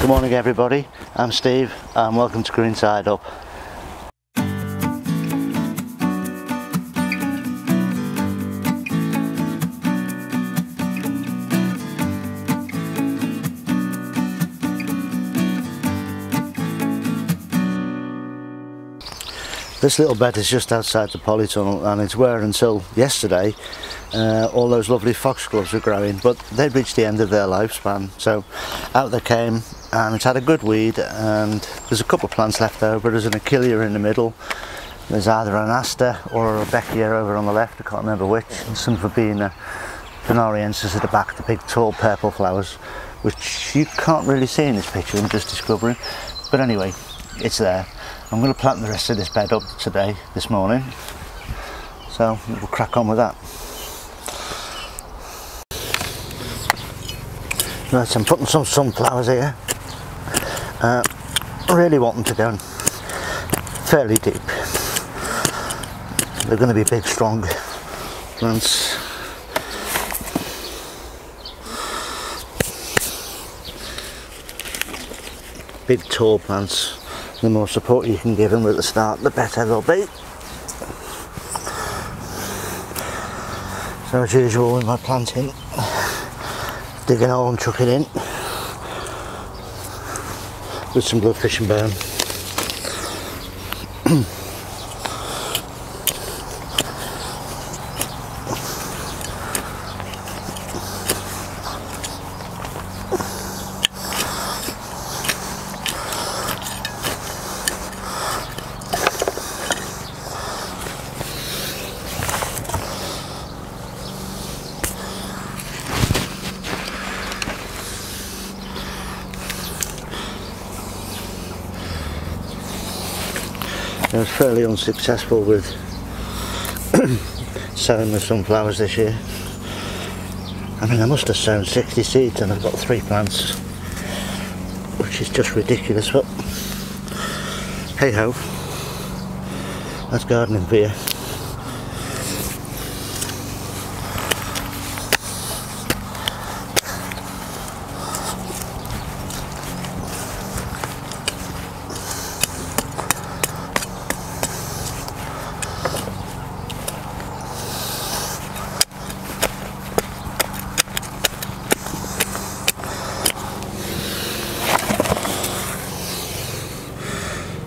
Good morning everybody, I'm Steve and welcome to Green Side Up. This little bed is just outside the polytunnel and it's where until yesterday all those lovely foxgloves were growing, but they'd reached the end of their lifespan, so out they came and it's had a good weed, and there's a couple of plants left over. There's an Achillea in the middle, there's either an Asta or a Rudbeckia over on the left, I can't remember which, and some Verbena Venariensis at the back, the big tall purple flowers, which you can't really see in this picture, I'm just discovering, but anyway, it's there. I'm going to plant the rest of this bed up today, this morning, so we'll crack on with that. Right, so I'm putting some sunflowers here. I really want them to go fairly deep. They're going to be big, strong plants. Big, tall plants. The more support you can give them at the start, the better they'll be. So as usual with my planting, dig a hole and chuck it in with some good fish and bone. I was fairly unsuccessful with sowing the sunflowers this year. I mean, I must have sown 60 seeds and I've got 3 plants, which is just ridiculous, but hey ho, that's gardening for you.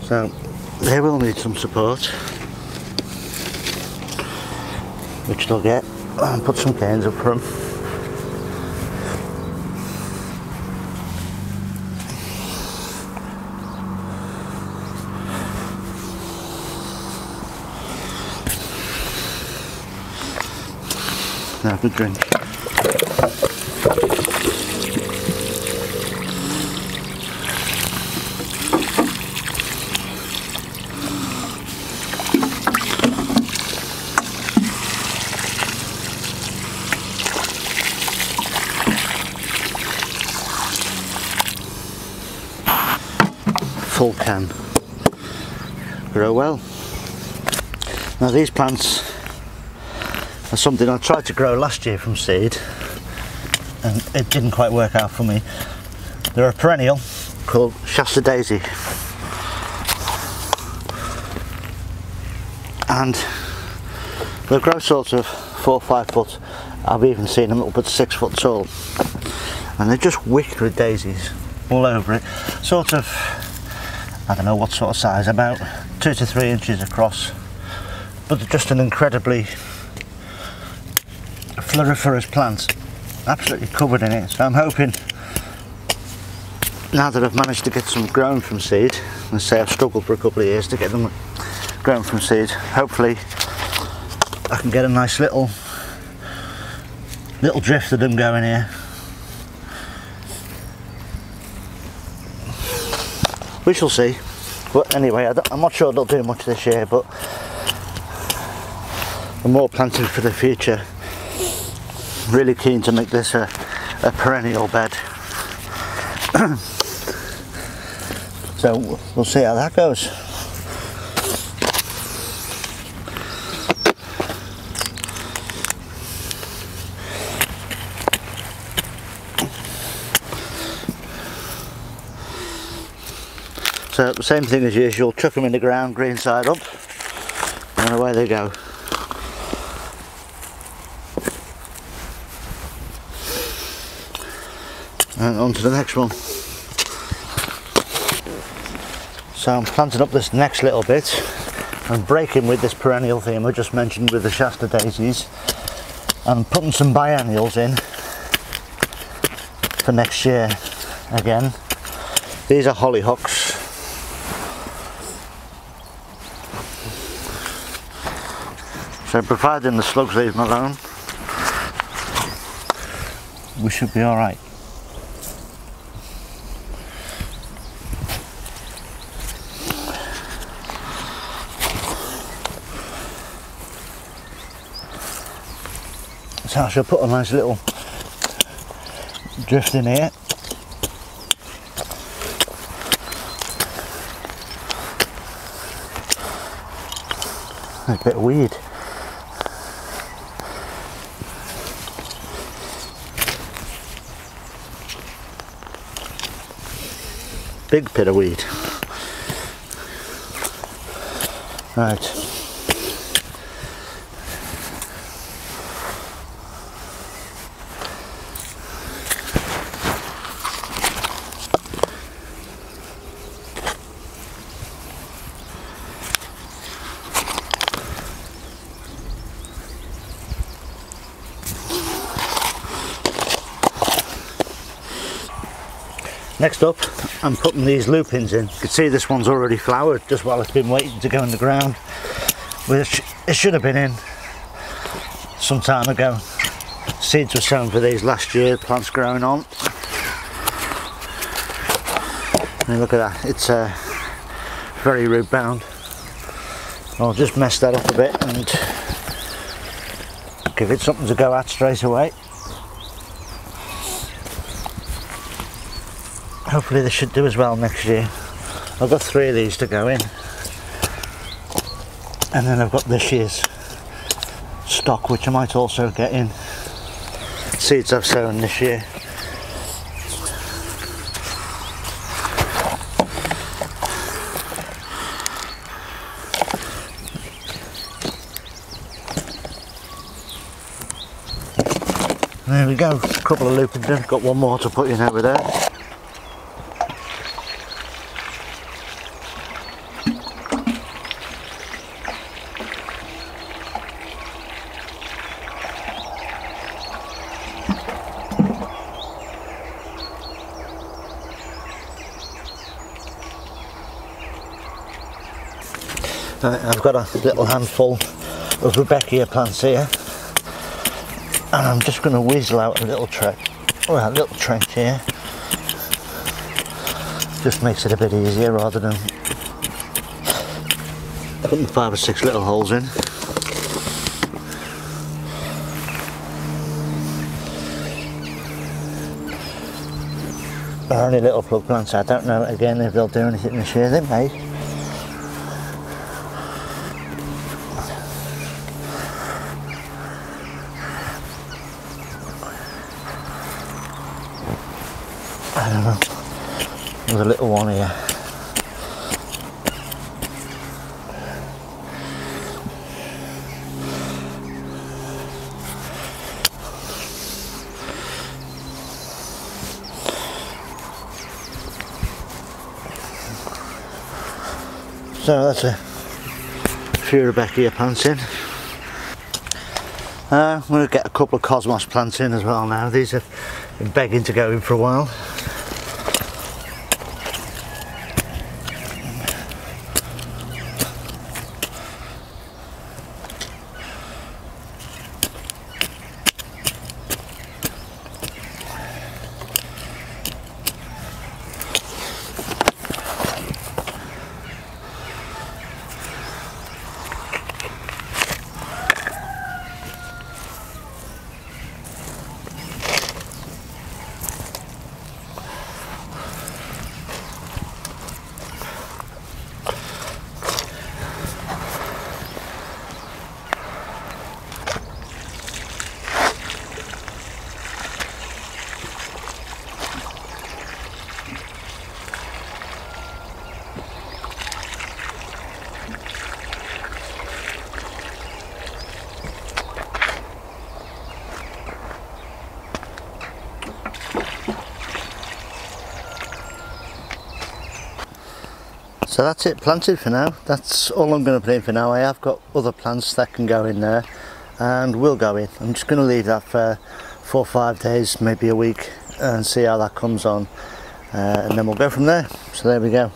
So they will need some support, which they'll get, and put some canes up for them. Now good drink. Full can. Grow well. Now these plants are something I tried to grow last year from seed and it didn't quite work out for me. They're a perennial called Shasta Daisy, and they grow sort of 4 or 5 foot. I've even seen them up at 6 foot tall, and they're just wicked with daisies all over it. Sort of, I don't know what sort of size, about 2 to 3 inches across, but they're just an incredibly floriferous plant, absolutely covered in it. So I'm hoping, now that I've managed to get some grown from seed, let's say I've struggled for a couple of years to get them grown from seed, hopefully I can get a nice little drift of them going here. We shall see, but anyway, I'm not sure they'll do much this year, but I'm more planting for the future. Really keen to make this a perennial bed. So we'll see how that goes. So same thing as usual, chuck them in the ground, green side up, and away they go. And on to the next one. So I'm planting up this next little bit and breaking with this perennial theme I just mentioned with the Shasta Daisies, and putting some biennials in for next year again. These are Hollyhocks. So providing the slugs leave them alone, we should be alright. So I shall put a nice little drift in here. A bit of weed. Big bit of weed. Right. Next up, I'm putting these lupins in. You can see this one's already flowered just while it's been waiting to go in the ground, which it should have been in some time ago. Seeds were sown for these last year, plants growing on. And look at that, it's very root bound. I'll just mess that up a bit and give it something to go at straight away. Hopefully this should do as well next year. I've got 3 of these to go in, and then I've got this year's stock which I might also get in. Seeds I've sown this year. There we go, a couple of lupins in, got one more to put in over there. I've got a little handful of Rudbeckia plants here, and I'm just going to weasel out a little trench here. Just makes it a bit easier rather than putting 5 or 6 little holes in. They're only little plug plants. I don't know again if they'll do anything this year. They may. I don't know. There's a little one here. So that's a few Rudbeckia plants in. I'm going to get a couple of Cosmos plants in as well now. These have been begging to go in for a while. So that's it planted for now. That's all I'm going to put in for now. I have got other plants that can go in there and will go in. I'm just going to leave that for 4 or 5 days, maybe a week, and see how that comes on, and then we'll go from there. So there we go.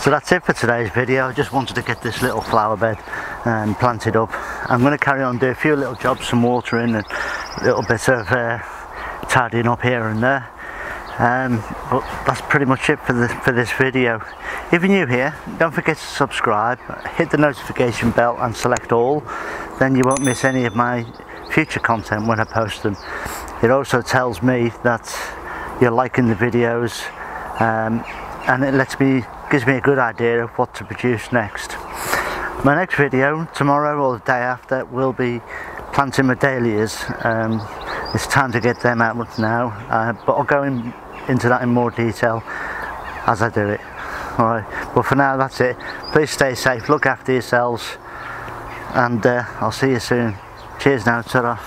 So that's it for today's video. I just wanted to get this little flower bed planted up. I'm going to carry on, do a few little jobs, some watering and a little bit of tidying up here and there. But that's pretty much it for this video. If you're new here, don't forget to subscribe, hit the notification bell and select all, then you won't miss any of my future content when I post them. It also tells me that you're liking the videos, and it gives me a good idea of what to produce next. My next video tomorrow or the day after will be planting my dahlias. It's time to get them out now, but I'll go into that in more detail as I do it. Alright, but for now that's it. Please stay safe, look after yourselves, and I'll see you soon. Cheers now, ta-ra.